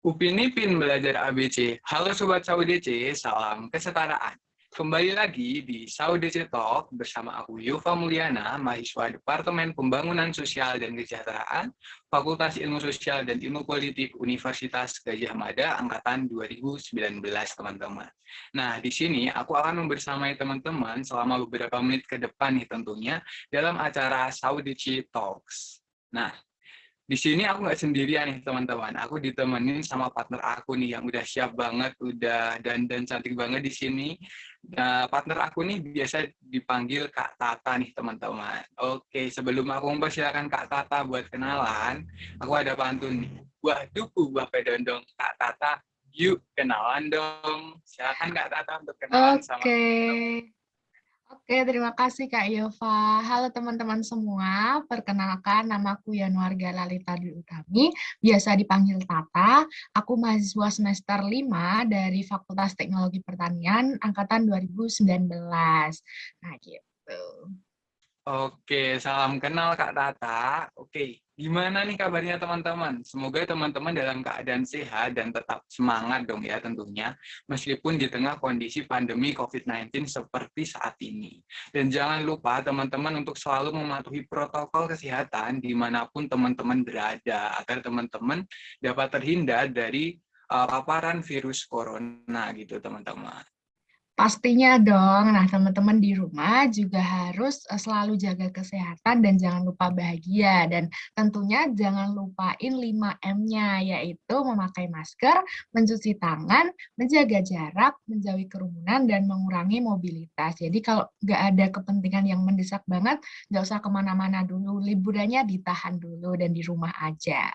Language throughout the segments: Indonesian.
Upin Ipin belajar ABC. Halo Sobat SAUDC, salam kesetaraan. Kembali lagi di SAUDC Talk bersama aku Yuva Mulyana, mahasiswa Departemen Pembangunan Sosial dan Kesejahteraan, Fakultas Ilmu Sosial dan Ilmu Politik Universitas Gadjah Mada, Angkatan 2019, teman-teman. Nah, di sini aku akan membersamai teman-teman selama beberapa menit ke depan nih tentunya dalam acara SAUDC Talks. Nah, di sini aku nggak sendirian nih teman-teman. Aku ditemenin sama partner aku nih yang udah siap banget, udah dan cantik banget di sini. Nah, partner aku nih biasa dipanggil Kak Tata nih teman-teman. Oke, sebelum aku mempersilakan Kak Tata buat kenalan, aku ada pantun nih. Buah duku, buah pedondong, Kak Tata, yuk kenalan dong. Silakan Kak Tata untuk kenalan sama Oke, oke, terima kasih Kak Yova. Halo teman-teman semua, perkenalkan namaku Yanuarga Lalita Dwi Utami, biasa dipanggil Tata. Aku mahasiswa semester 5 dari Fakultas Teknologi Pertanian, Angkatan 2019. Nah, gitu. Oke, salam kenal Kak Tata. Oke, gimana nih kabarnya teman-teman? Semoga teman-teman dalam keadaan sehat dan tetap semangat dong ya tentunya, meskipun di tengah kondisi pandemi COVID-19 seperti saat ini. Dan jangan lupa teman-teman untuk selalu mematuhi protokol kesehatan dimanapun teman-teman berada, agar teman-teman dapat terhindar dari paparan virus corona gitu teman-teman. Pastinya dong. Nah, teman-teman di rumah juga harus selalu jaga kesehatan dan jangan lupa bahagia. Dan tentunya jangan lupain 5M-nya, yaitu memakai masker, mencuci tangan, menjaga jarak, menjauhi kerumunan, dan mengurangi mobilitas. Jadi kalau nggak ada kepentingan yang mendesak banget, nggak usah kemana-mana dulu. Liburannya ditahan dulu dan di rumah aja.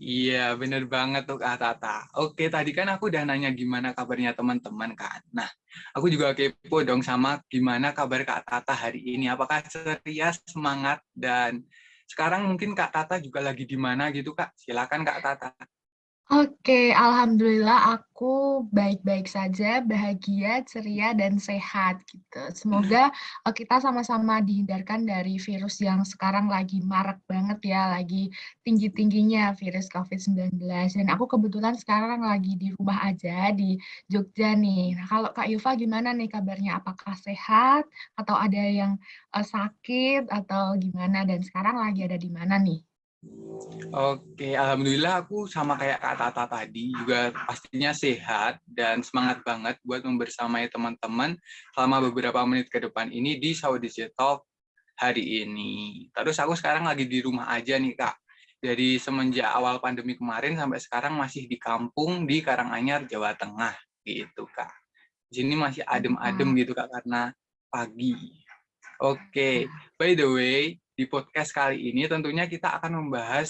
Iya, bener banget tuh Kak Tata. Oke, tadi kan aku udah nanya gimana kabarnya teman-teman kan. Nah, aku juga kepo dong sama gimana kabar Kak Tata hari ini. Apakah ceria, semangat, dan sekarang mungkin Kak Tata juga lagi di mana gitu Kak? Silakan Kak Tata. Oke, alhamdulillah aku baik-baik saja, bahagia, ceria, dan sehat gitu. Semoga kita sama-sama dihindarkan dari virus yang sekarang lagi marak banget ya, lagi tinggi-tingginya virus COVID-19. Dan aku kebetulan sekarang lagi di rumah aja di Jogja nih. Nah, kalau Kak Yufa gimana nih kabarnya? Apakah sehat atau ada yang sakit atau gimana? Dan sekarang lagi ada di mana nih? Oke, alhamdulillah aku sama kayak Kak Tata tadi juga pastinya sehat dan semangat banget buat membersamai teman-teman selama beberapa menit ke depan ini di Saudi Talk hari ini. Terus aku sekarang lagi di rumah aja nih Kak. Dari semenjak awal pandemi kemarin sampai sekarang masih di kampung di Karanganyar, Jawa Tengah gitu Kak. Di sini masih adem-adem Wah, gitu Kak karena pagi. Oke, by the way, di podcast kali ini tentunya kita akan membahas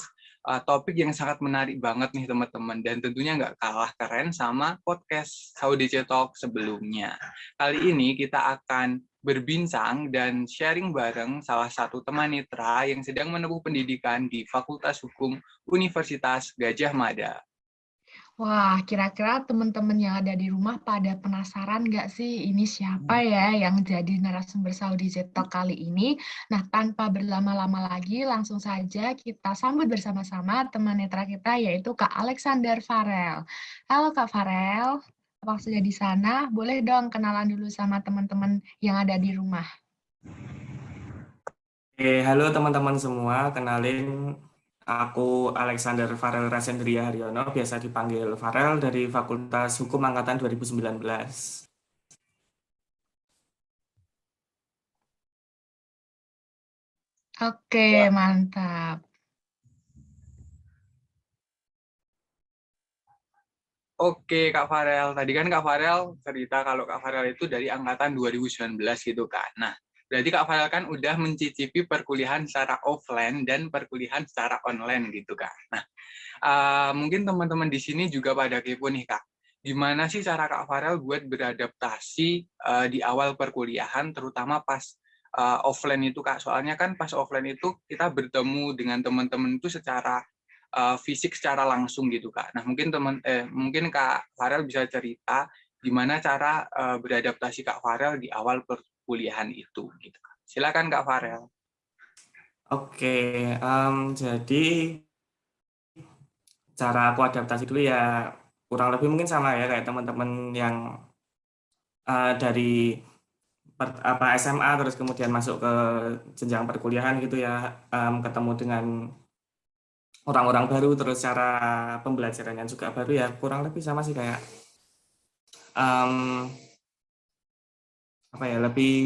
topik yang sangat menarik banget nih teman-teman, dan tentunya nggak kalah keren sama podcast Saudi Talk sebelumnya. Kali ini kita akan berbincang dan sharing bareng salah satu teman mitra yang sedang menempuh pendidikan di Fakultas Hukum Universitas Gadjah Mada. Wah, kira-kira teman-teman yang ada di rumah pada penasaran nggak sih ini siapa ya yang jadi narasumber Saudi Zetok kali ini? Nah, tanpa berlama-lama lagi, langsung saja kita sambut bersama-sama teman netra kita yaitu Kak Alexander Farel. Halo Kak Farel, apa sudah di sana? Boleh dong kenalan dulu sama teman-teman yang ada di rumah. Halo teman-teman semua, kenalin aku Alexander Farel Rasendria Haryono, biasa dipanggil Farel dari Fakultas Hukum Angkatan 2019. Oke, mantap. Oke, Kak Farel. Tadi kan Kak Farel cerita kalau Kak Farel itu dari angkatan 2019 gitu kan. Nah, berarti Kak Farel kan udah mencicipi perkuliahan secara offline dan perkuliahan secara online gitu kan. Nah, mungkin teman-teman di sini juga pada kepo nih Kak. Gimana sih cara Kak Farel buat beradaptasi di awal perkuliahan, terutama pas offline itu Kak? Soalnya kan pas offline itu kita bertemu dengan teman-teman itu secara fisik secara langsung gitu Kak. Nah mungkin Kak Farel bisa cerita gimana cara beradaptasi Kak Farel di awal perkuliahan itu gitu Kak. Silakan Kak Farel. Oke, jadi cara aku adaptasi dulu ya kurang lebih mungkin sama ya kayak teman-teman yang dari SMA terus kemudian masuk ke jenjang perkuliahan gitu ya, ketemu dengan orang-orang baru terus cara pembelajarannya juga baru ya kurang lebih sama sih kayak apa ya lebih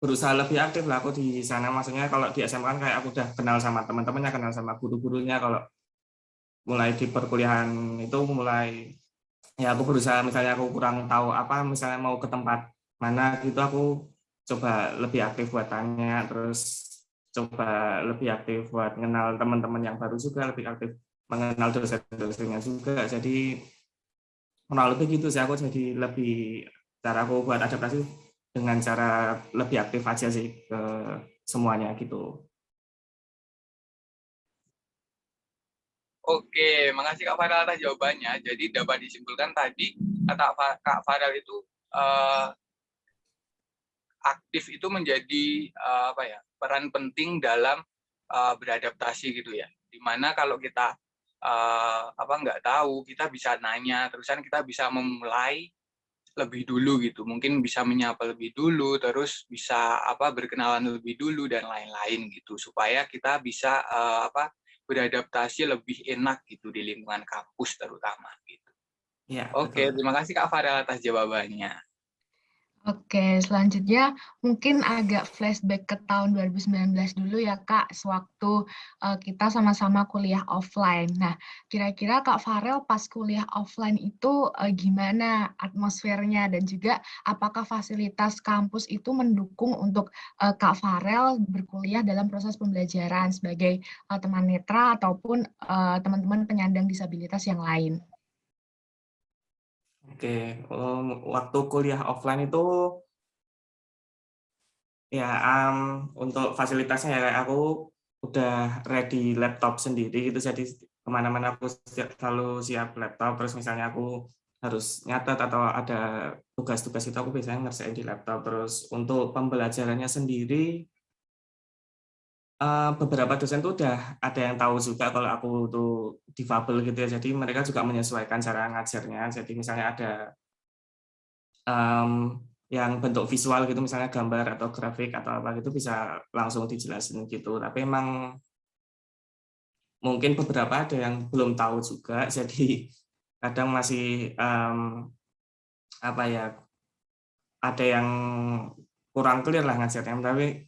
berusaha lebih aktif lah aku di sana. Maksudnya kalau di SMA kan kayak aku udah kenal sama teman-temannya, kenal sama guru-gurunya. Kalau mulai di perkuliahan itu mulai ya aku berusaha, misalnya aku kurang tahu apa, misalnya mau ke tempat mana gitu, aku coba lebih aktif buat tanya, terus coba lebih aktif buat mengenal teman-teman yang baru juga, lebih aktif mengenal dosen-dosennya juga. Jadi kurang lebih gitu sih, aku jadi lebih, cara aku buat adaptasi dengan cara lebih aktif aja sih ke semuanya gitu. Oke, makasih Kak Farel atas jawabannya. Jadi dapat disimpulkan tadi kata Kak Farel itu aktif itu menjadi apa ya, peran penting dalam beradaptasi gitu ya. Dimana kalau kita apa nggak tahu, kita bisa nanya, terusan kita bisa memulai lebih dulu gitu, mungkin bisa menyapa lebih dulu, terus bisa apa berkenalan lebih dulu dan lain-lain gitu, supaya kita bisa apa beradaptasi lebih enak gitu di lingkungan kampus terutama gitu. Ya, Oke, betul. terima kasih Kak Farel atas jawabannya. Oke, selanjutnya mungkin agak flashback ke tahun 2019 dulu ya Kak, sewaktu kita sama-sama kuliah offline. Nah, kira-kira Kak Farel pas kuliah offline itu gimana atmosfernya dan juga apakah fasilitas kampus itu mendukung untuk Kak Farel berkuliah dalam proses pembelajaran sebagai teman netra ataupun teman-teman penyandang disabilitas yang lain? Oke, waktu kuliah offline itu ya untuk fasilitasnya ya kayak aku udah ready laptop sendiri gitu, jadi kemana-mana aku selalu siap laptop. Terus misalnya aku harus nyatet atau ada tugas-tugas itu aku biasanya ngerjain di laptop. Terus untuk pembelajarannya sendiri, beberapa dosen tuh udah ada yang tahu juga kalau aku tuh difabel gitu ya, jadi mereka juga menyesuaikan cara ngajarnya. Jadi misalnya ada yang bentuk visual gitu, misalnya gambar atau grafik atau apa gitu, bisa langsung dijelasin gitu. Tapi emang mungkin beberapa ada yang belum tahu juga, jadi kadang masih apa ya, ada yang kurang clear lah ngajarnya. Tapi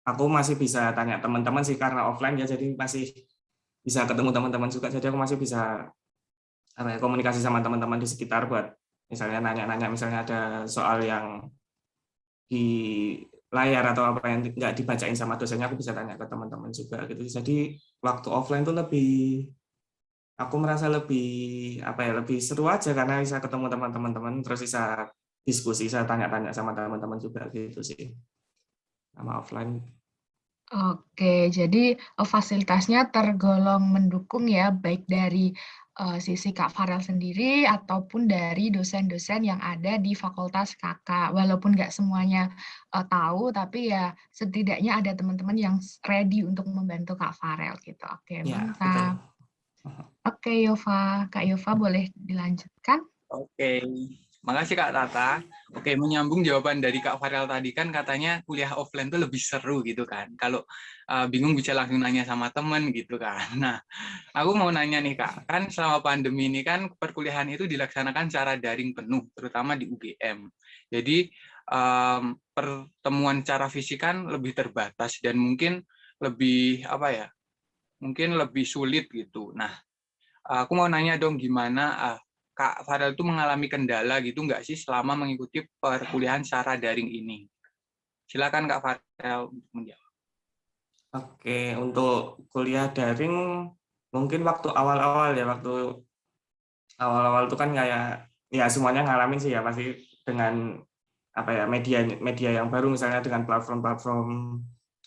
aku masih bisa tanya teman-teman sih karena offline ya, jadi masih bisa ketemu teman-teman juga. Jadi aku masih bisa apa ya, komunikasi sama teman-teman di sekitar buat misalnya nanya-nanya, misalnya ada soal yang di layar atau apa yang nggak dibacain sama dosennya, aku bisa tanya ke teman-teman juga gitu. Jadi waktu offline tuh lebih, aku merasa lebih apa ya, lebih seru aja karena bisa ketemu teman-teman, terus bisa diskusi, bisa tanya-tanya sama teman-teman juga gitu sih sama offline. Oke, jadi fasilitasnya tergolong mendukung ya, baik dari sisi Kak Farel sendiri ataupun dari dosen-dosen yang ada di fakultas Kakak. Walaupun nggak semuanya tahu, tapi ya setidaknya ada teman-teman yang ready untuk membantu Kak Farel gitu. Oke, Ya, betul. mantap. Oke, Yova. Kak Yova boleh dilanjutkan? Oke, makasih Kak Tata. Oke, menyambung jawaban dari Kak Farel tadi, kan katanya kuliah offline tuh lebih seru gitu kan. Kalau bingung bisa langsung nanya sama temen gitu kan. Nah, aku mau nanya nih Kak, kan selama pandemi ini kan perkuliahan itu dilaksanakan secara daring penuh, terutama di UGM. Jadi pertemuan secara fisik kan lebih terbatas dan mungkin lebih apa ya? Mungkin lebih sulit gitu. Nah, aku mau nanya dong gimana Kak Farel itu mengalami kendala gitu nggak sih selama mengikuti perkuliahan secara daring ini? Silakan Kak Farel menjawab. Oke, untuk kuliah daring mungkin waktu awal-awal ya, waktu awal-awal itu kan kayak ya semuanya ngalamin sih ya pasti dengan apa ya, media yang baru, misalnya dengan platform-platform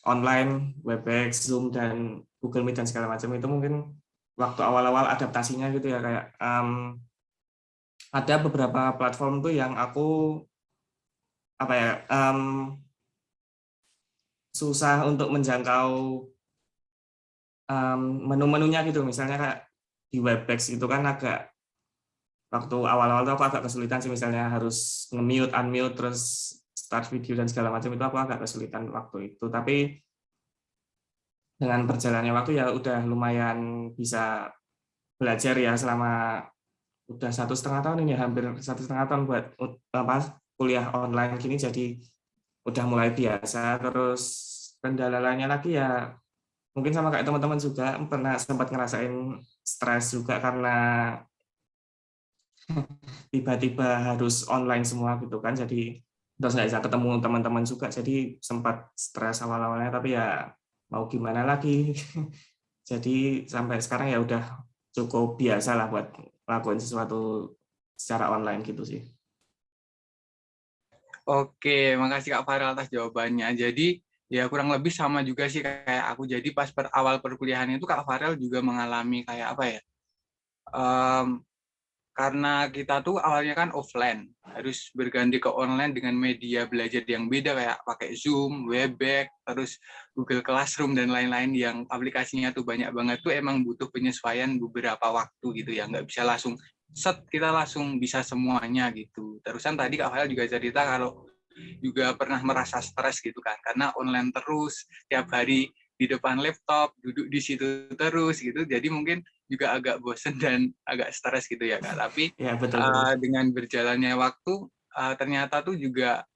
online, Webex, Zoom dan Google Meet dan segala macam. Itu mungkin waktu awal-awal adaptasinya gitu ya, kayak ada beberapa platform tuh yang aku apa ya, susah untuk menjangkau menu-menunya gitu, misalnya kayak di Webex itu kan agak waktu awal-awal tuh aku agak kesulitan sih, misalnya harus nge-mute, unmute, terus start video dan segala macam, itu aku agak kesulitan waktu itu. Tapi dengan berjalannya waktu ya udah lumayan bisa belajar ya selama udah 1,5 tahun ini, hampir 1,5 tahun buat kuliah online gini, jadi udah mulai biasa. Terus kendala lainnya lagi ya mungkin sama kayak teman-teman juga pernah sempat ngerasain stres juga karena tiba-tiba harus online semua gitu kan, jadi terus nggak bisa ketemu teman-teman juga, jadi sempat stres awal-awalnya, tapi ya mau gimana lagi. Jadi sampai sekarang ya udah cukup biasa lah buat lakuin sesuatu secara online gitu sih. Oke, makasih Kak Farel atas jawabannya. Jadi ya kurang lebih sama juga sih kayak aku. Jadi pas awal perkuliahan itu Kak Farel juga mengalami kayak apa ya? Karena kita tuh awalnya kan offline, harus berganti ke online dengan media belajar yang beda kayak pakai Zoom, Webex, terus Google Classroom dan lain-lain yang aplikasinya tuh banyak banget, tuh emang butuh penyesuaian beberapa waktu gitu ya, nggak bisa langsung set kita langsung bisa semuanya gitu. Terusan tadi Kak Farel juga cerita kalau juga pernah merasa stres gitu kan, karena online terus, tiap hari di depan laptop, duduk di situ terus gitu, jadi mungkin juga agak bosen dan agak stres gitu ya Kak. Tapi Ya betul. dengan berjalannya waktu, ternyata tuh juga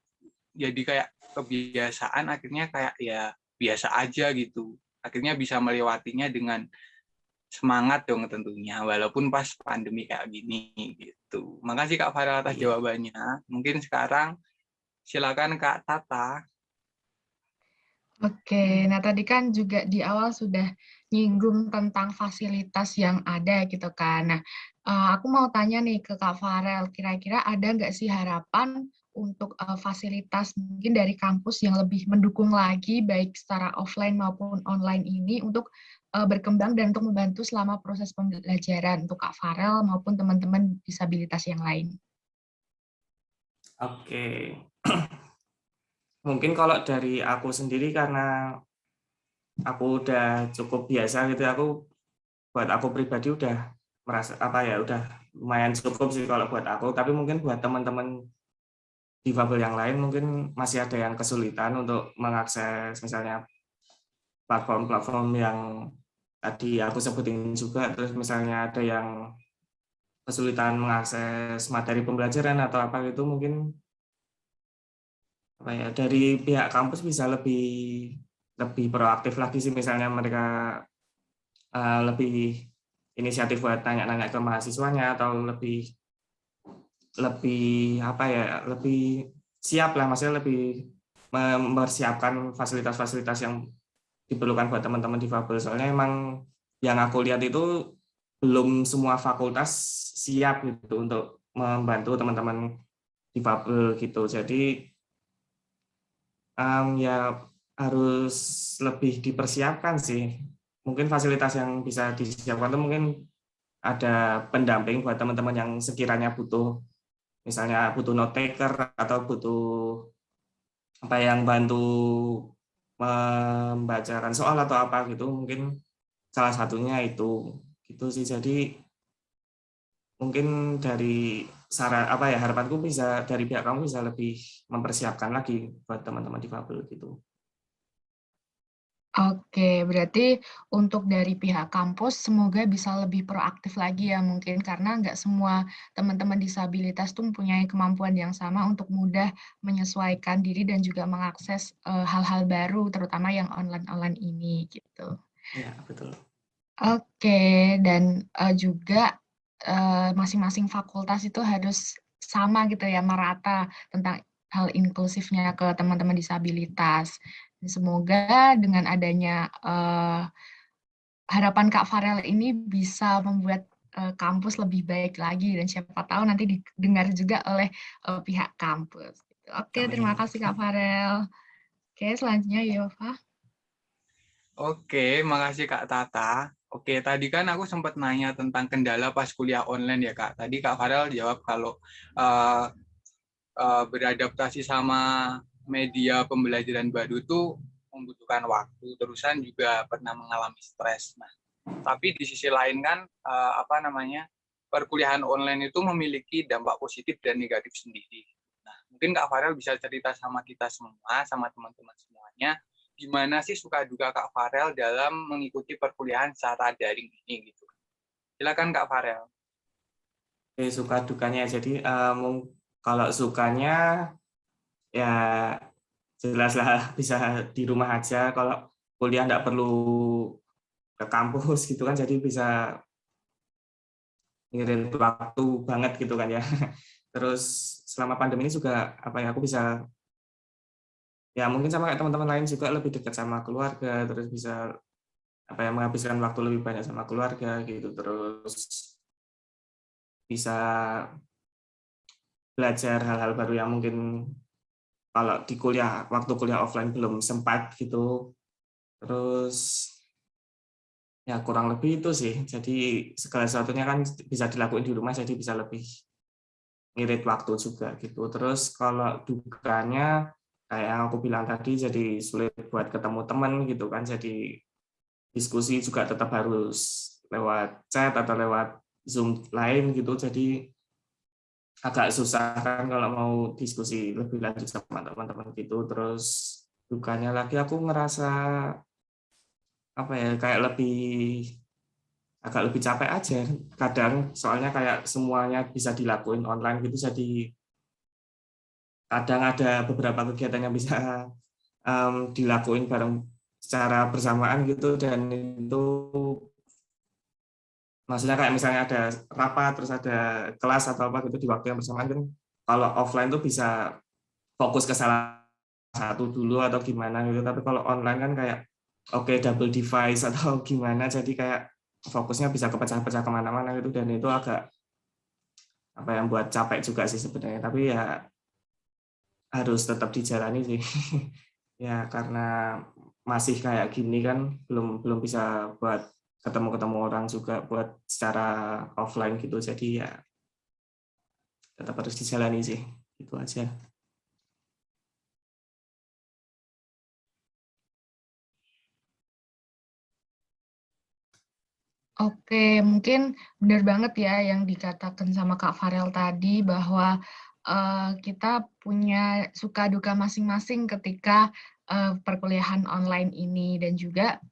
jadi kayak kebiasaan, akhirnya kayak ya biasa aja gitu. Akhirnya bisa melewatinya dengan semangat dong tentunya, walaupun pas pandemi kayak gini gitu. Makasih Kak Farel atas jawabannya. Mungkin sekarang silakan Kak Tata. Oke, nah tadi kan juga di awal sudah nyinggung tentang fasilitas yang ada gitu kan. Nah, aku mau tanya nih ke Kak Farel, kira-kira ada nggak sih harapan untuk fasilitas mungkin dari kampus yang lebih mendukung lagi, baik secara offline maupun online ini untuk berkembang dan untuk membantu selama proses pembelajaran untuk Kak Farel maupun teman-teman disabilitas yang lain? Oke. Mungkin kalau dari aku sendiri karena aku udah cukup biasa gitu, buat aku pribadi udah merasa apa ya, udah lumayan cukup sih kalau buat aku. Tapi mungkin buat teman-teman difabel yang lain mungkin masih ada yang kesulitan untuk mengakses misalnya platform-platform yang tadi aku sebutin juga. Terus misalnya ada yang kesulitan mengakses materi pembelajaran atau apa gitu, mungkin apa ya, dari pihak kampus bisa lebih proaktif lagi sih, misalnya mereka lebih inisiatif buat nanya-nanya ke mahasiswanya, atau lebih lebih apa ya, lebih siap lah, maksudnya lebih mempersiapkan fasilitas-fasilitas yang diperlukan buat teman-teman difabel. Soalnya emang yang aku lihat itu belum semua fakultas siap gitu untuk membantu teman-teman difabel gitu. Jadi ya harus lebih dipersiapkan sih. Mungkin fasilitas yang bisa disiapkan itu mungkin ada pendamping buat teman-teman yang sekiranya butuh, misalnya butuh note taker atau butuh apa yang bantu membacakan soal atau apa gitu, mungkin salah satunya itu gitu sih. Jadi mungkin dari apa ya, harapanku bisa dari pihak kamu bisa lebih mempersiapkan lagi buat teman-teman difabel gitu. Oke, berarti untuk dari pihak kampus semoga bisa lebih proaktif lagi ya mungkin, karena nggak semua teman-teman disabilitas tuh mempunyai kemampuan yang sama untuk mudah menyesuaikan diri dan juga mengakses hal-hal baru, terutama yang online-online ini gitu. Ya, betul. Oke, dan juga masing-masing fakultas itu harus sama gitu ya, merata tentang hal inklusifnya ke teman-teman disabilitas. Semoga dengan adanya harapan Kak Farel ini bisa membuat kampus lebih baik lagi, dan siapa tahu nanti didengar juga oleh pihak kampus. Oke, terima Amin. kasih Kak Farel. Oke, selanjutnya Yova. Oke, makasih Kak Tata. Oke, tadi kan aku sempat nanya tentang kendala pas kuliah online ya Kak. Tadi Kak Farel jawab kalau beradaptasi sama media pembelajaran baru tuh membutuhkan waktu, terusan juga pernah mengalami stres. Nah, tapi di sisi lain kan perkuliahan online itu memiliki dampak positif dan negatif sendiri. Nah, mungkin Kak Farel bisa cerita sama kita semua, sama teman-teman semuanya, gimana sih suka duka Kak Farel dalam mengikuti perkuliahan secara daring ini gitu. Silakan Kak Farel. Oke, suka dukanya. Jadi kalau sukanya ya jelaslah bisa di rumah aja. Kalau kuliah nggak perlu ke kampus gitu kan, jadi bisa ngirit waktu banget gitu kan ya. Terus selama pandemi ini juga aku bisa ya mungkin sama kayak teman-teman lain juga lebih dekat sama keluarga, terus bisa menghabiskan waktu lebih banyak sama keluarga gitu, terus bisa belajar hal-hal baru yang mungkin kalau di waktu kuliah offline belum sempat gitu. Terus ya kurang lebih itu sih. Jadi segala sesuatunya kan bisa dilakuin di rumah, jadi bisa lebih ngirit waktu juga gitu. Terus kalau dukanya kayak yang aku bilang tadi, jadi sulit buat ketemu teman gitu kan. Jadi diskusi juga tetap harus lewat chat atau lewat Zoom lain gitu. Jadi agak susah kan kalau mau diskusi lebih lanjut sama teman-teman gitu. Terus dukanya lagi aku ngerasa kayak agak lebih capek aja kadang, soalnya kayak semuanya bisa dilakuin online gitu, jadi kadang ada beberapa kegiatan yang bisa dilakuin bareng secara bersamaan gitu, dan itu maksudnya kayak misalnya ada rapat terus ada kelas atau apa gitu di waktu yang bersamaan kan. Kalau offline tuh bisa fokus ke salah satu dulu atau gimana gitu, tapi kalau online kan kayak double device atau gimana, jadi kayak fokusnya bisa kepecah-pecah kemana-mana gitu, dan itu agak yang buat capek juga sih sebenarnya, tapi ya harus tetap dijalani sih. Ya karena masih kayak gini kan belum bisa buat ketemu orang juga buat secara offline gitu, jadi ya tetap harus dijalani sih, itu aja. Oke, mungkin benar banget ya yang dikatakan sama Kak Farel tadi bahwa kita punya suka duka masing-masing ketika perkuliahan online ini, dan juga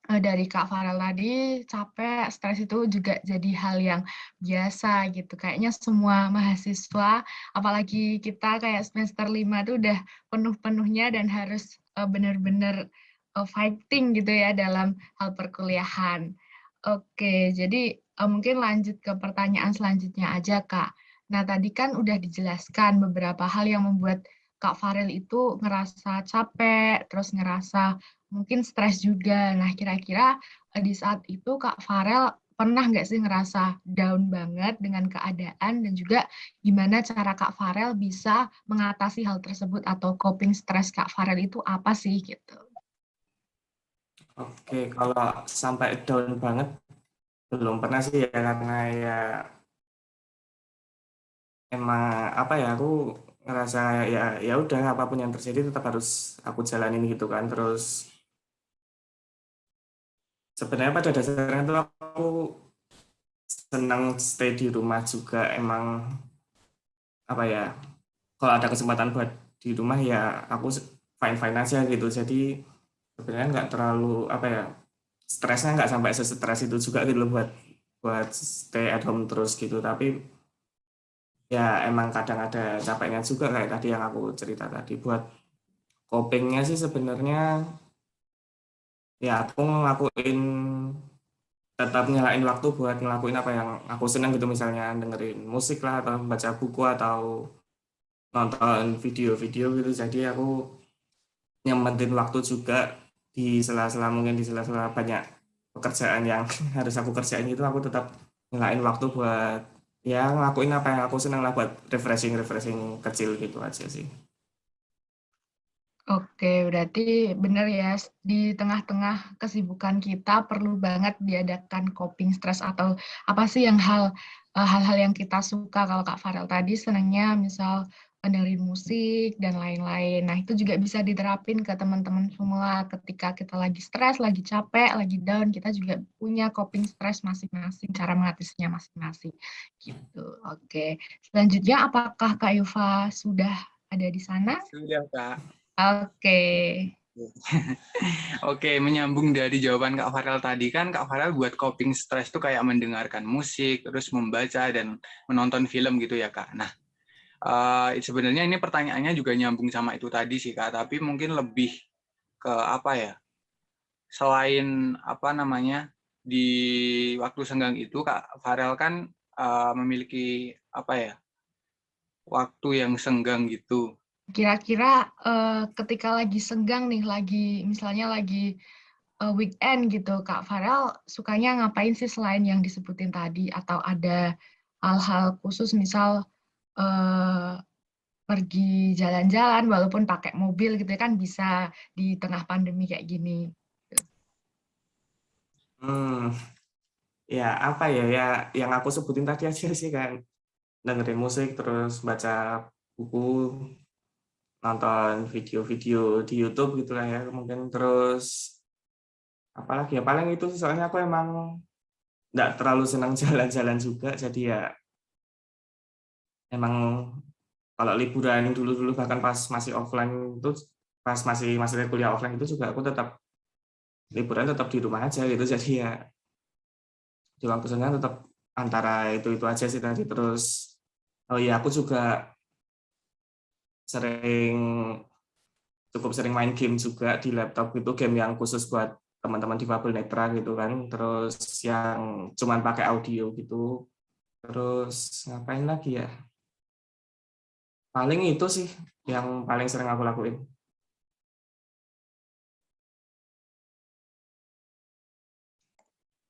dari Kak Farel tadi capek, stres itu juga jadi hal yang biasa gitu. Kayaknya semua mahasiswa, apalagi kita kayak semester 5 tuh udah penuh-penuhnya dan harus benar-benar fighting gitu ya dalam hal perkuliahan. Oke, jadi mungkin lanjut ke pertanyaan selanjutnya aja, Kak. Nah, tadi kan udah dijelaskan beberapa hal yang membuat Kak Farel itu ngerasa capek, terus ngerasa mungkin stres juga. Nah, kira-kira di saat itu Kak Farel pernah nggak sih ngerasa down banget dengan keadaan, dan juga gimana cara Kak Farel bisa mengatasi hal tersebut atau coping stres Kak Farel itu apa sih gitu? Oke, kalau sampai down banget belum pernah sih ya, karena ya emang aku ngerasa ya udah apapun yang terjadi tetap harus aku jalanin gitu kan. Terus sebenarnya pada dasarnya tuh aku senang stay di rumah juga, emang kalau ada kesempatan buat di rumah ya aku fine-fine aja gitu. Jadi sebenarnya nggak terlalu stresnya nggak sampai sestres itu juga gitu loh, buat stay at home terus gitu. Tapi ya emang kadang ada capeknya juga kayak tadi yang aku cerita tadi. Buat copingnya sih sebenarnya ya aku tetap nyalain waktu buat ngelakuin apa yang aku senang gitu, misalnya dengerin musik lah atau baca buku atau nonton video-video gitu. Jadi aku nyempetin waktu juga di sela-sela banyak pekerjaan yang harus aku kerjain itu, aku tetap nyalain waktu buat ya ngelakuin apa yang aku senang lah, buat refreshing kecil gitu aja sih. Oke, berarti benar ya, di tengah-tengah kesibukan kita perlu banget diadakan coping stress, atau apa sih yang hal-hal yang kita suka. Kalau Kak Farel tadi senangnya misal dengerin musik, dan lain-lain. Nah, itu juga bisa diterapin ke teman-teman semua ketika kita lagi stres, lagi capek, lagi down, kita juga punya coping stres masing-masing, cara mengatasinya masing-masing. Gitu. Oke. Selanjutnya, apakah Kak Yufa sudah ada di sana? Sudah, Kak. Oke. Oke, menyambung dari jawaban Kak Farel tadi kan, Kak Farel buat coping stress tuh kayak mendengarkan musik, terus membaca dan menonton film gitu ya, Kak. Nah, sebenarnya ini pertanyaannya juga nyambung sama itu tadi sih, Kak, tapi mungkin lebih ke apa ya? Selain apa namanya, di waktu senggang itu Kak Farel kan memiliki apa ya? Waktu yang senggang gitu. Kira-kira ketika lagi senggang nih, misalnya lagi weekend gitu, Kak Farel sukanya ngapain sih selain yang disebutin tadi? Atau ada hal-hal khusus, misal eh, pergi jalan-jalan walaupun pakai mobil gitu kan, bisa di tengah pandemi kayak gini. Hmm, ya apa ya, ya yang aku sebutin tadi aja sih kan, dengerin musik, terus baca buku, nonton video-video di YouTube gitu lah ya mungkin, terus apalagi ya paling itu sih, soalnya aku emang nggak terlalu senang jalan-jalan juga, jadi ya emang kalau liburan dulu-dulu bahkan pas masih offline itu, pas masih masih kuliah offline itu juga aku tetap liburan tetap di rumah aja gitu, jadi ya di waktu senggang tetap antara itu aja sih tadi. Terus oh iya, aku juga sering cukup sering main game juga di laptop, itu game yang khusus buat teman-teman difabel netra gitu kan, terus yang cuman pakai audio gitu. Terus ngapain lagi ya, paling itu sih yang paling sering aku lakuin.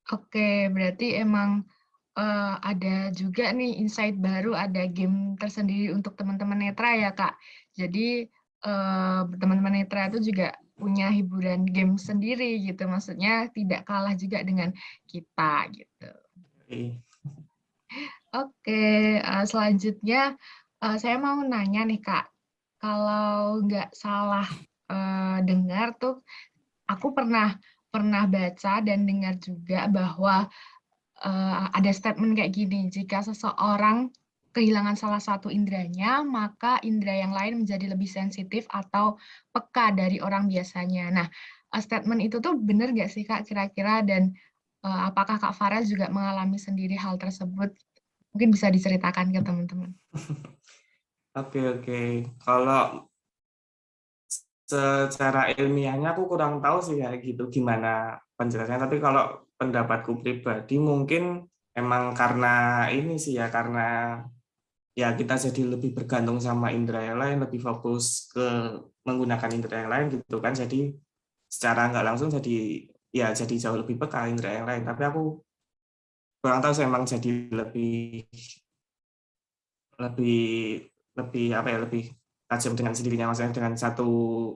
Oke, berarti emang ada juga nih insight baru, ada game tersendiri untuk teman-teman netra ya, Kak. Jadi teman-teman netra itu juga punya hiburan game sendiri gitu, maksudnya tidak kalah juga dengan kita gitu. Oke, selanjutnya saya mau nanya nih, Kak. Kalau nggak salah dengar tuh, aku pernah baca dan dengar juga bahwa ada statement kayak gini, jika seseorang kehilangan salah satu indranya, maka indera yang lain menjadi lebih sensitif atau peka dari orang biasanya. Nah, statement itu tuh benar nggak sih, Kak, kira-kira? Dan apakah Kak Farah juga mengalami sendiri hal tersebut? Mungkin bisa diceritakan ke teman-teman. Oke. Kalau secara ilmiahnya aku kurang tahu sih ya gitu gimana penjelasannya, tapi kalau pendapatku pribadi mungkin emang karena ini sih ya, karena ya kita jadi lebih bergantung sama indera yang lain, lebih fokus ke menggunakan indera yang lain gitu kan, jadi secara nggak langsung jadi ya jadi jauh lebih peka indera yang lain. Tapi aku kurang tahu sih, emang jadi lebih lebih lebih apa ya, lebih tajam dengan sendirinya, maksudnya dengan satu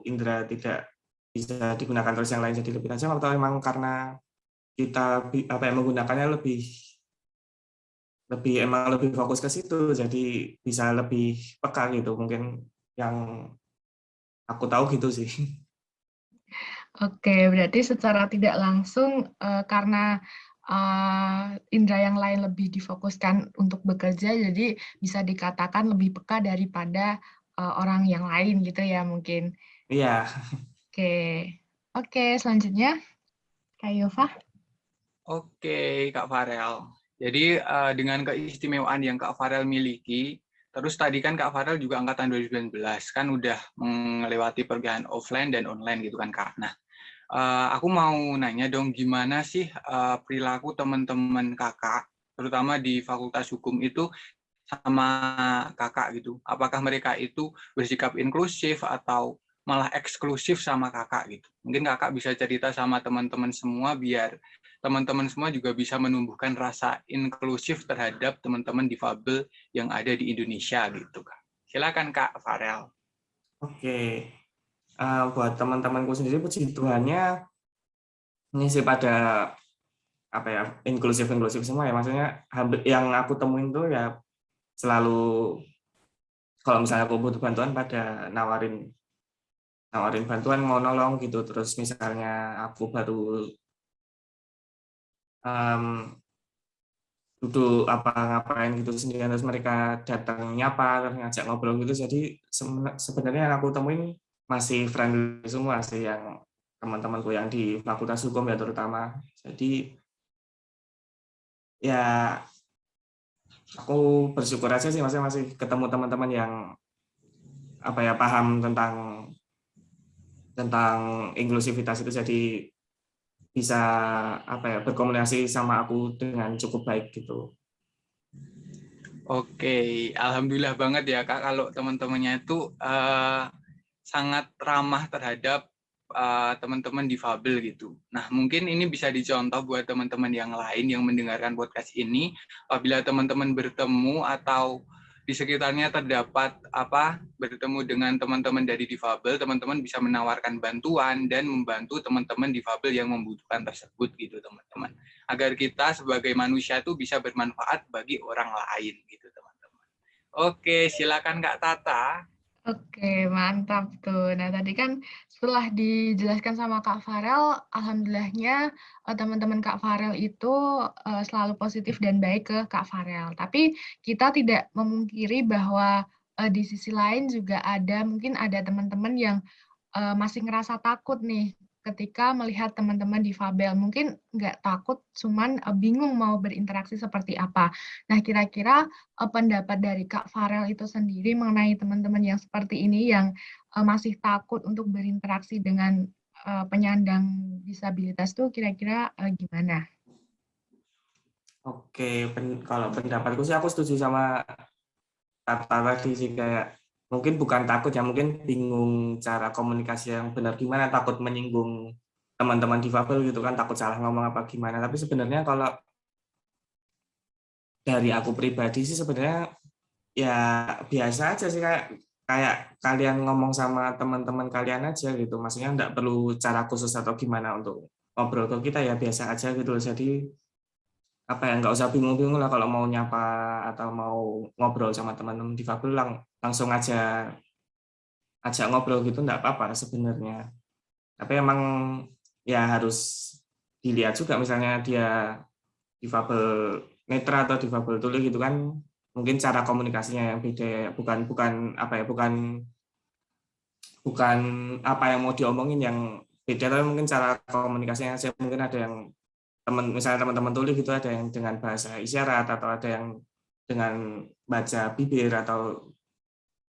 indera tidak bisa digunakan terus yang lain jadi lebih tajam, atau emang karena kita apa ya, menggunakannya lebih lebih emang lebih fokus ke situ jadi bisa lebih peka gitu, mungkin yang aku tahu gitu sih. Oke, berarti secara tidak langsung karena indera yang lain lebih difokuskan untuk bekerja, jadi bisa dikatakan lebih peka daripada orang yang lain gitu ya mungkin. Iya. Oke, oke, selanjutnya Kak Yova. Oke, Kak Farel. Jadi dengan keistimewaan yang Kak Farel miliki, terus tadi kan Kak Farel juga angkatan 2019, kan udah melewati perkuliahan offline dan online gitu kan, Kak. Nah, aku mau nanya dong, gimana sih perilaku teman-teman Kakak, terutama di Fakultas Hukum itu sama Kakak gitu? Apakah mereka itu bersikap inklusif atau malah eksklusif sama Kakak gitu? Mungkin Kakak bisa cerita sama teman-teman semua biar teman-teman semua juga bisa menumbuhkan rasa inklusif terhadap teman-teman difabel yang ada di Indonesia gitu, Kak. Silakan Kak Farel. Oke. Buat teman-temanku sendiri, puji Tuhannya ini sih pada apa ya, inklusif semua ya, maksudnya yang aku temuin tuh ya selalu kalau misalnya aku butuh bantuan pada nawarin bantuan, mau nolong gitu. Terus misalnya aku baru duduk apa ngapain gitu sendirian, terus mereka datang nyapa terus ngajak ngobrol gitu. Jadi sebenarnya yang aku temuin masih friendly semua sih, yang teman-temanku yang di Fakultas Hukum ya terutama. Jadi ya aku bersyukur aja sih, maksudnya masih ketemu teman-teman yang apa ya, paham tentang inklusivitas itu, jadi bisa apa ya, berkomunikasi sama aku dengan cukup baik gitu. Oke, alhamdulillah banget ya Kak kalau teman-temannya itu sangat ramah terhadap teman-teman difabel gitu. Nah, mungkin ini bisa dicontoh buat teman-teman yang lain yang mendengarkan podcast ini. Apabila teman-teman bertemu atau di sekitarnya terdapat bertemu dengan teman-teman dari difabel, teman-teman bisa menawarkan bantuan dan membantu teman-teman difabel yang membutuhkan tersebut gitu teman-teman. Agar kita sebagai manusia itu bisa bermanfaat bagi orang lain gitu teman-teman. Oke, silakan Kak Tata. Oke, mantap tuh. Nah, tadi kan setelah dijelaskan sama Kak Farel, alhamdulillahnya teman-teman Kak Farel itu selalu positif dan baik ke Kak Farel. Tapi kita tidak memungkiri bahwa di sisi lain juga mungkin ada teman-teman yang masih ngerasa takut nih ketika melihat teman-teman difabel. Mungkin nggak takut, cuman bingung mau berinteraksi seperti apa. Nah, kira-kira pendapat dari Kak Farel itu sendiri mengenai teman-teman yang seperti ini yang masih takut untuk berinteraksi dengan penyandang disabilitas tuh kira-kira gimana? Oke, kalau pendapatku sih aku setuju sama kata tadi sih, kayak mungkin bukan takut ya, mungkin bingung cara komunikasi yang benar gimana, takut menyinggung teman-teman difabel gitu kan, takut salah ngomong apa gimana. Tapi sebenarnya kalau dari aku pribadi sih sebenarnya ya biasa aja sih, kayak kayak kalian ngomong sama teman-teman kalian aja gitu. Maksudnya nggak perlu cara khusus atau gimana untuk ngobrol ke kita, ya biasa aja gitu. Jadi apa ya, nggak usah bingung-bingung lah kalau mau nyapa atau mau ngobrol sama teman-teman difabel, langsung aja ajak ngobrol gitu, nggak apa-apa sebenarnya. Tapi emang ya harus dilihat juga, misalnya dia difabel netra atau difabel tuli gitu kan, mungkin cara komunikasinya yang beda, bukan bukan apa ya, bukan bukan apa yang mau diomongin yang beda, tapi mungkin cara komunikasinya aja. Mungkin ada yang misalnya teman-teman tuli gitu, ada yang dengan bahasa isyarat, atau ada yang dengan baca bibir, atau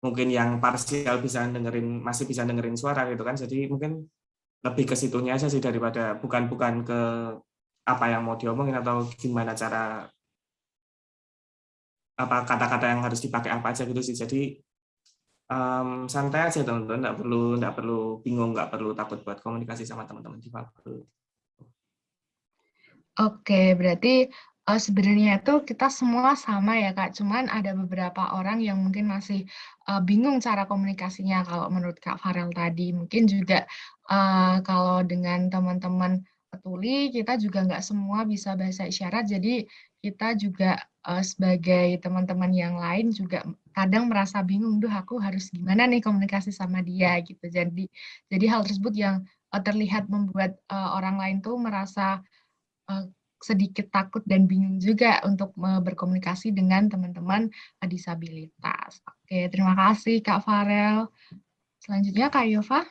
mungkin yang parsial masih bisa dengerin suara gitu kan. Jadi mungkin lebih ke situnya aja sih, daripada bukan ke apa yang mau diomongin atau gimana cara apa kata-kata yang harus dipakai apa aja gitu sih. Jadi santai aja teman-teman, nggak perlu bingung, nggak perlu takut buat komunikasi sama teman-teman difabel. Oke, berarti sebenarnya itu kita semua sama ya Kak, cuman ada beberapa orang yang mungkin masih bingung cara komunikasinya kalau menurut Kak Farel tadi. Mungkin juga kalau dengan teman-teman tuli, kita juga nggak semua bisa bahasa isyarat, jadi kita juga sebagai teman-teman yang lain juga kadang merasa bingung, duh aku harus gimana nih komunikasi sama dia gitu. Jadi hal tersebut yang terlihat membuat orang lain tuh merasa sedikit takut dan bingung juga untuk berkomunikasi dengan teman-teman disabilitas. Oke, terima kasih Kak Farel. Selanjutnya Kak Yova.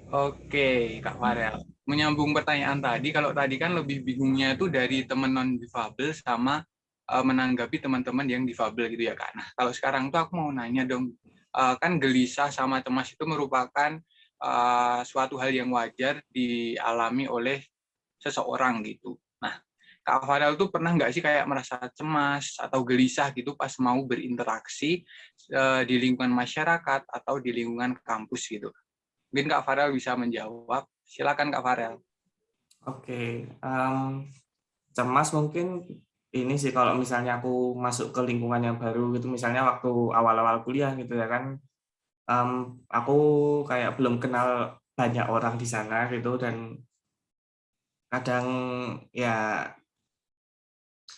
Oke, Kak Farel. Menyambung pertanyaan tadi, kalau tadi kan lebih bingungnya itu dari teman non-difabel sama menanggapi teman-teman yang difabel gitu ya, Kak. Nah, kalau sekarang tuh aku mau nanya dong, kan gelisah sama cemas itu merupakan suatu hal yang wajar dialami oleh seseorang gitu. Nah, Kak Farel tuh pernah nggak sih kayak merasa cemas atau gelisah gitu pas mau berinteraksi di lingkungan masyarakat atau di lingkungan kampus gitu? Mungkin Kak Farel bisa menjawab. Silakan Kak Farel. Oke, cemas mungkin ini sih kalau misalnya aku masuk ke lingkungan yang baru gitu, misalnya waktu awal-awal kuliah gitu ya kan, aku kayak belum kenal banyak orang di sana gitu, dan kadang ya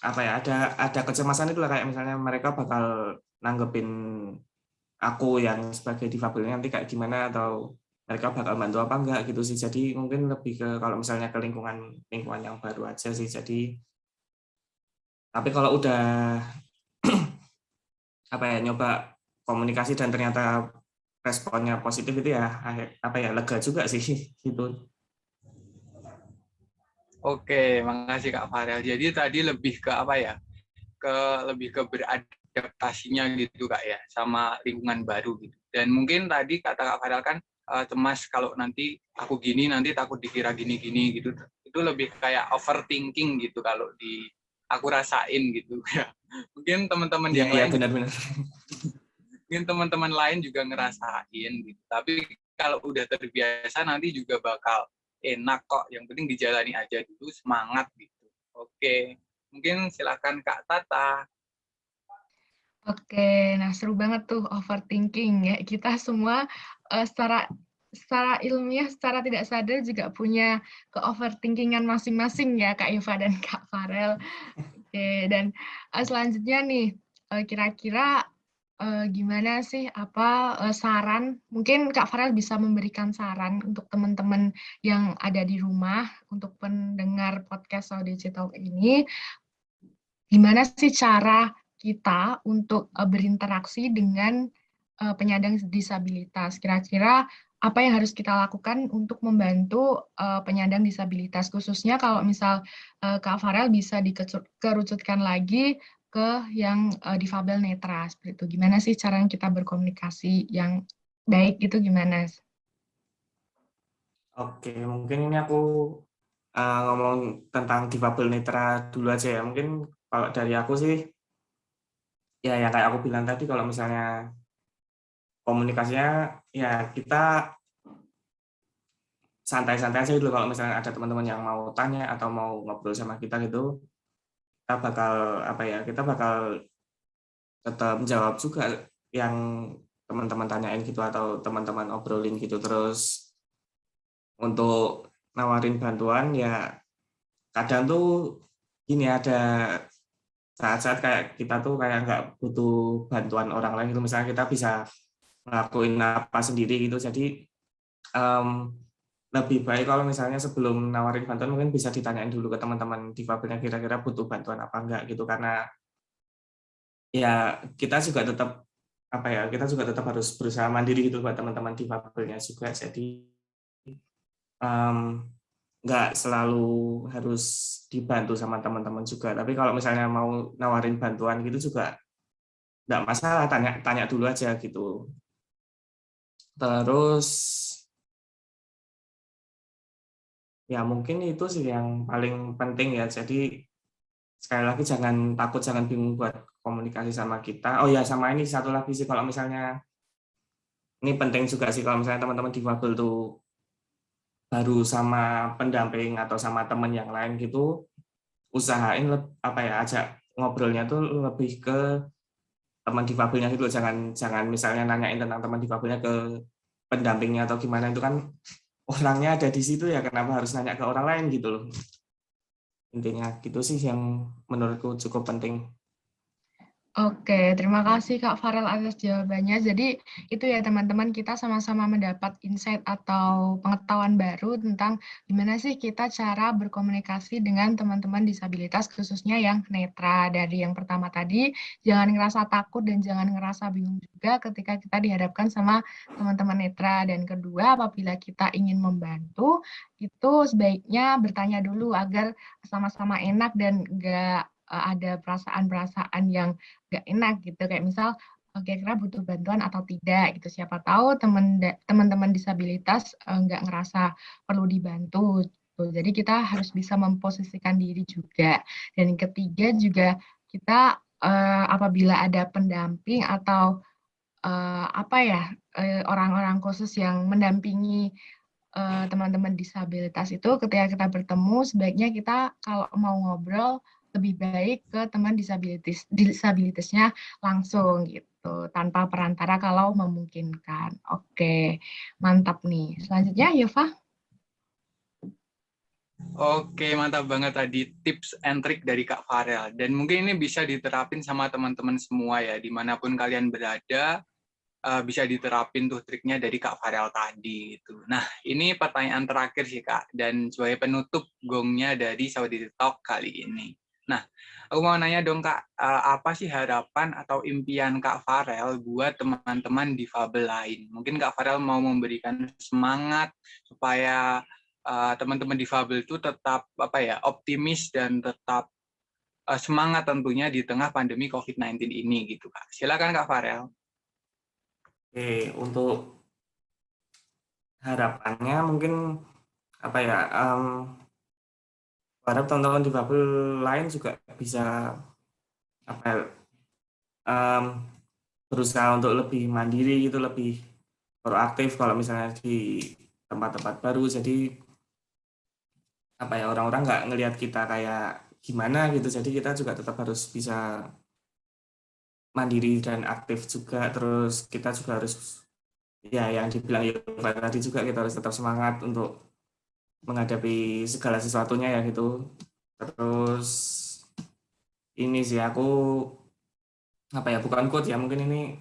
apa ya, ada kecemasan itu lah, kayak misalnya mereka bakal nanggepin aku yang sebagai difabelnya nanti kayak gimana, atau mereka bakal bantu apa enggak gitu sih. Jadi mungkin lebih ke kalau misalnya ke lingkungan yang baru aja sih. Jadi tapi kalau udah apa ya, nyoba komunikasi dan ternyata responnya positif itu ya apa ya, lega juga sih gitu. Oke, makasih Kak Farel. Jadi tadi lebih ke apa ya? Lebih ke beradaptasinya gitu Kak ya, sama lingkungan baru gitu. Dan mungkin tadi kata Kak Farel kan cemas kalau nanti aku gini nanti takut dikira gini-gini gitu. Itu lebih kayak overthinking gitu kalau di aku rasain gitu ya. Mungkin teman-teman Iya, yang iya, lain benar-benar. mungkin teman-teman lain juga ngerasain gitu. Tapi kalau udah terbiasa nanti juga bakal enak kok. Yang penting dijalani aja dulu, semangat gitu. Oke, mungkin silakan Kak Tata. Oke, nah seru banget tuh overthinking ya. Kita semua secara ilmiah, secara tidak sadar juga punya ke-overthinkingan masing-masing ya, Kak Iva dan Kak Farel. Oke, dan selanjutnya nih, kira-kira gimana sih saran? Mungkin Kak Farel bisa memberikan saran untuk teman-teman yang ada di rumah, untuk pendengar podcast Audici Talk ini, gimana sih cara kita untuk berinteraksi dengan penyandang disabilitas? Kira-kira apa yang harus kita lakukan untuk membantu penyandang disabilitas, khususnya kalau misal Kak Farel bisa dikerucutkan lagi ke yang difabel netra seperti itu. Gimana sih cara kita berkomunikasi yang baik itu gimana? Oke, mungkin ini aku ngomong tentang difabel netra dulu aja ya. Mungkin kalau dari aku sih, ya yang kayak aku bilang tadi, kalau misalnya komunikasinya ya kita santai-santai aja dulu. Kalau misalnya ada teman-teman yang mau tanya atau mau ngobrol sama kita gitu, kita bakal apa ya, kita bakal tetap menjawab juga yang teman-teman tanyain gitu atau teman-teman obrolin gitu. Terus untuk nawarin bantuan ya kadang tuh gini, ada saat-saat kayak kita tuh kayak nggak butuh bantuan orang lain gitu, misalnya kita bisa ngelakuin apa sendiri gitu. Jadi lebih baik kalau misalnya sebelum nawarin bantuan mungkin bisa ditanyain dulu ke teman-teman difabelnya kira-kira butuh bantuan apa enggak gitu, karena ya kita juga tetap apa ya, kita juga tetap harus berusaha mandiri gitu buat teman-teman difabelnya juga. Jadi nggak selalu harus dibantu sama teman-teman juga, tapi kalau misalnya mau nawarin bantuan gitu juga nggak masalah, tanya dulu aja gitu. Terus ya mungkin itu sih yang paling penting ya. Jadi sekali lagi jangan takut, jangan bingung buat komunikasi sama kita. Oh ya, sama ini satu lagi sih, kalau misalnya ini penting juga sih, kalau misalnya teman-teman difabel tuh baru sama pendamping atau sama teman yang lain gitu, usahain apa ya, ajak ngobrolnya tuh lebih ke teman difabelnya gitu. Jangan misalnya nanyain tentang teman difabelnya ke pendampingnya atau gimana, itu kan orangnya ada di situ ya, kenapa harus nanya ke orang lain gitu loh. Intinya gitu sih yang menurutku cukup penting. Oke, terima kasih Kak Farel atas jawabannya. Jadi itu ya teman-teman, kita sama-sama mendapat insight atau pengetahuan baru tentang gimana sih kita cara berkomunikasi dengan teman-teman disabilitas khususnya yang netra. Dari yang pertama tadi, jangan ngerasa takut dan jangan ngerasa bingung juga ketika kita dihadapkan sama teman-teman netra. Dan kedua, apabila kita ingin membantu, itu sebaiknya bertanya dulu agar sama-sama enak dan nggak ada perasaan-perasaan yang nggak enak gitu, kayak misal kira-kira butuh bantuan atau tidak gitu, siapa tahu teman-teman disabilitas nggak ngerasa perlu dibantu gitu. Jadi kita harus bisa memposisikan diri juga. Dan yang ketiga juga kita apabila ada pendamping atau orang-orang khusus yang mendampingi teman-teman disabilitas itu, ketika kita bertemu sebaiknya kita kalau mau ngobrol lebih baik ke teman disabilitasnya langsung gitu, tanpa perantara kalau memungkinkan. Oke, mantap nih. Selanjutnya Yova. Oke, mantap banget tadi tips and trick dari Kak Farel. Dan mungkin ini bisa diterapin sama teman-teman semua ya, dimanapun kalian berada. bisa diterapin tuh triknya dari Kak Farel tadi gitu. Nah, ini pertanyaan terakhir sih Kak, dan sebagai penutup gongnya dari Saudi Talk kali ini. Nah, aku mau nanya dong Kak, apa sih harapan atau impian Kak Farel buat teman-teman difabel lain? Mungkin Kak Farel mau memberikan semangat supaya teman-teman difabel itu tetap optimis dan tetap semangat tentunya di tengah pandemi COVID-19 ini gitu Kak. Silakan Kak Farel. Oke, untuk harapannya mungkin apa ya? Harap teman-teman difabel lain juga bisa apa ya, berusaha untuk lebih mandiri gitu, lebih proaktif kalau misalnya di tempat-tempat baru. Jadi apa ya, orang-orang nggak ngelihat kita kayak gimana gitu. Jadi kita juga tetap harus bisa mandiri dan aktif juga. Terus kita juga harus ya yang dibilang Yova tadi juga, kita harus tetap semangat untuk menghadapi segala sesuatunya ya gitu. Terus ini sih aku apa ya, bukan quote ya, mungkin ini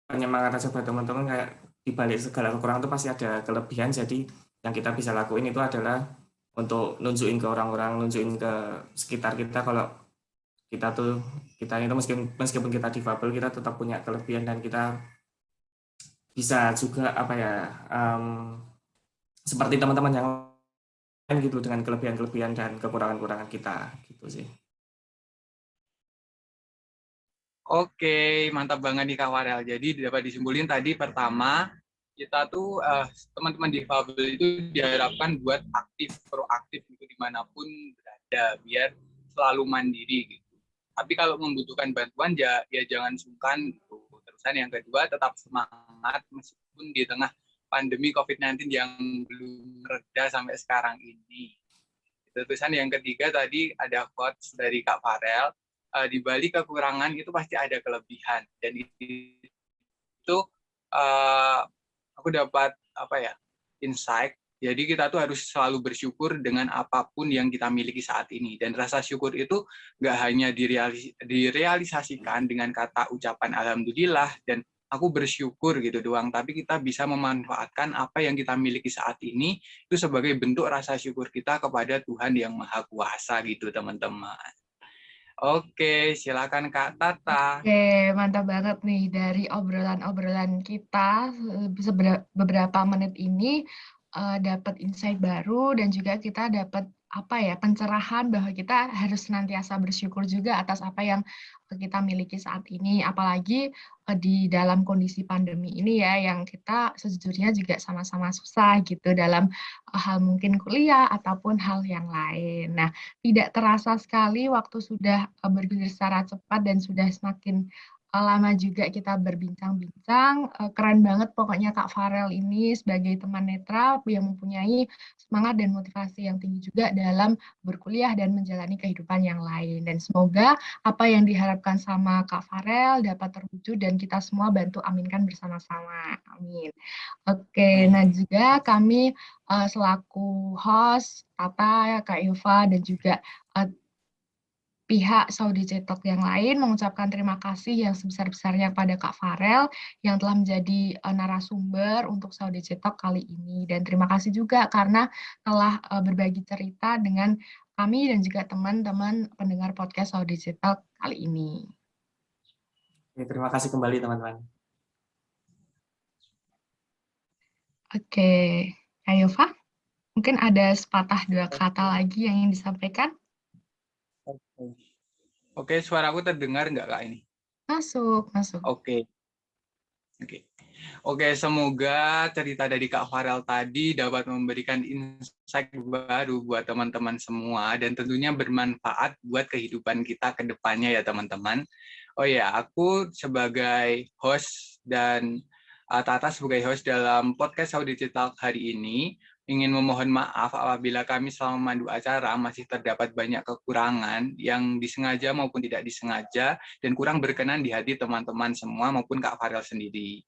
penyemangat aja buat teman-teman, kayak di balik segala kekurangan itu pasti ada kelebihan. Jadi yang kita bisa lakuin itu adalah untuk nunjukin ke orang-orang, nunjukin ke sekitar kita kalau kita itu meskipun kita difabel, kita tetap punya kelebihan dan kita bisa juga apa ya, seperti teman-teman yang lain gitu, dengan kelebihan-kelebihan dan kekurangan-kekurangan kita gitu sih. Oke, mantap banget nih Kak Farel. Jadi dapat disimpulin tadi, pertama, kita tuh teman-teman difabel itu diharapkan buat aktif, proaktif gitu dimanapun berada, biar selalu mandiri gitu. Tapi kalau membutuhkan bantuan ya jangan sungkan gitu. Terusan yang kedua, tetap semangat meskipun di tengah pandemi COVID-19 yang belum reda sampai sekarang ini. Terusan yang ketiga tadi ada quotes dari Kak Farel, di balik kekurangan itu pasti ada kelebihan, dan itu aku dapat insight. Jadi kita tuh harus selalu bersyukur dengan apapun yang kita miliki saat ini, dan rasa syukur itu nggak hanya direalisasikan dengan kata ucapan alhamdulillah dan aku bersyukur gitu doang, tapi kita bisa memanfaatkan apa yang kita miliki saat ini itu sebagai bentuk rasa syukur kita kepada Tuhan yang Maha Kuasa gitu teman-teman. Oke, silakan Kak Tata. Oke, mantap banget nih dari obrolan-obrolan kita beberapa menit ini, dapat insight baru dan juga kita dapat pencerahan bahwa kita harus senantiasa bersyukur juga atas apa yang kita miliki saat ini. Apalagi di dalam kondisi pandemi ini ya, yang kita sejujurnya juga sama-sama susah gitu dalam hal mungkin kuliah ataupun hal yang lain. Nah, tidak terasa sekali waktu sudah bergulir secara cepat dan sudah semakin lama juga kita berbincang-bincang. Keren banget pokoknya Kak Farel ini sebagai teman netra yang mempunyai semangat dan motivasi yang tinggi juga dalam berkuliah dan menjalani kehidupan yang lain. Dan semoga apa yang diharapkan sama Kak Farel dapat terwujud dan kita semua bantu aminkan bersama-sama. Amin. Oke, nah juga kami selaku host, Tata, Kak Yova, dan juga pihak Saudi Cetok yang lain mengucapkan terima kasih yang sebesar-besarnya pada Kak Farel yang telah menjadi narasumber untuk Saudi Cetok kali ini. Dan terima kasih juga karena telah berbagi cerita dengan kami dan juga teman-teman pendengar podcast Saudi Cetok kali ini. Terima kasih kembali teman-teman. Oke, Kak Yova, mungkin ada sepatah dua kata lagi yang ingin disampaikan? Oke, suaraku terdengar nggak Kak ini? Masuk. Oke, semoga cerita dari Kak Farel tadi dapat memberikan insight baru buat teman-teman semua dan tentunya bermanfaat buat kehidupan kita ke depannya ya teman-teman. Oh ya, aku sebagai host dan Tata sebagai host dalam podcast Saudi Digital hari ini ingin memohon maaf apabila kami selama memandu acara masih terdapat banyak kekurangan yang disengaja maupun tidak disengaja dan kurang berkenan di hati teman-teman semua maupun Kak Farel sendiri.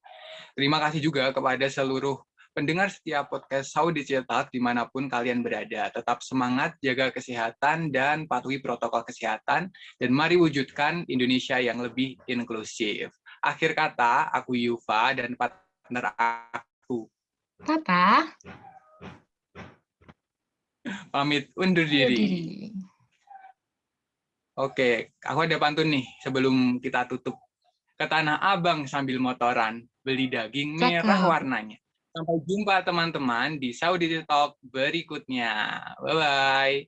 Terima kasih juga kepada seluruh pendengar setiap podcast Saudi Digital dimanapun kalian berada. Tetap semangat, jaga kesehatan, dan patuhi protokol kesehatan, dan mari wujudkan Indonesia yang lebih inklusif. Akhir kata, aku Yuva dan partner aku Tata, pamit undur undur diri. diri. Oke, aku ada pantun nih sebelum kita tutup. Ke Tanah Abang sambil motoran, beli daging merah Cakep. warnanya. Sampai jumpa teman-teman di Saudi Talk berikutnya. Bye-bye.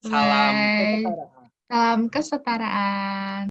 Salam Bye. kesetaraan. Salam kesetaraan.